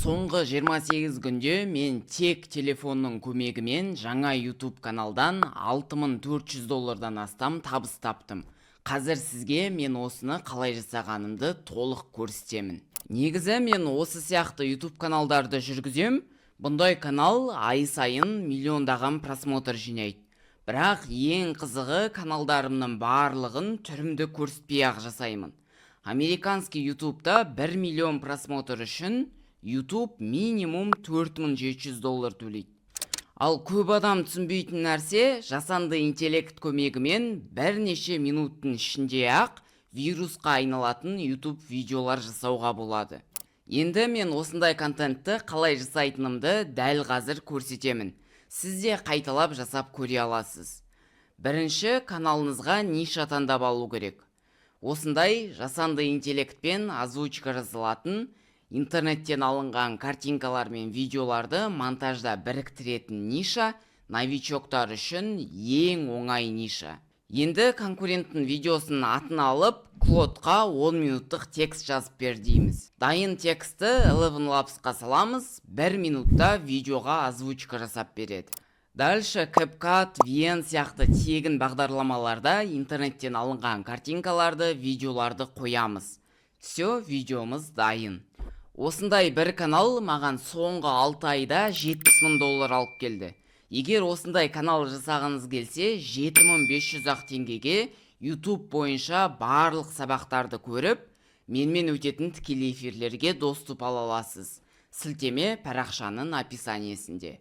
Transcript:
Соңғы 28 күнде мен тек телефонның көмегімен жаңа YouTube каналдан $6400 астам табыс таптым. Қазір сізге мен осыны қалай жасағанымды толық көрсетемін. Негізі мен осы сияқты YouTube каналдарды жүргізем. Бұндай канал ай сайын миллиондаған просмотр жинайды. Бірақ ең қызығы каналдарымның барлығын түрімді көрсетпей ақ жасаймын. Американский YouTube'да 1 миллион просмотр үшін YouTube минимум $4700 төлейді. Ал көп адам түсінбейтін нәрсе, жасанды интеллект көмегімен бірнеше минуттың ішінде ақ вирусқа айналатын YouTube видеолар жасауға болады. Енді мен осындай контентті қалай жасайтынымды дәл қазір көрсетемін. Сіз де қайталап жасап көре аласыз. Бірінші, каналыңызға ниша таңдап алу керек. Осындай жасанды интеллектпен озвучка жазылатын, интернеттен алынған картинкалар мен видеоларды монтажда біріктіретін ниша новичоктар үшін ең оңай ниша. Енді конкуренттің видеосын атын алып, Клодқа 10 минуттық текст жазып бер дейміз. Дайын тексті Eleven Labs'қа саламыз, 1 минутта видеоға озвучка жасап береді. Дальше CapCut, VN сияқты тегін бағдарламаларда интернеттен алынған картинкаларды, видеоларды қоямыз. Все, видеомыз дайын. Осындай бір канал маған соңғы 6 айда $70.000 алып келді. Егер осындай канал жасағыңыз келсе, $7500 YouTube бойынша барлық сабақтарды көріп, менімен өтетін тікелей эфирлерге доступ ала аласыз. Сілтеме парақшаның описаниесінде.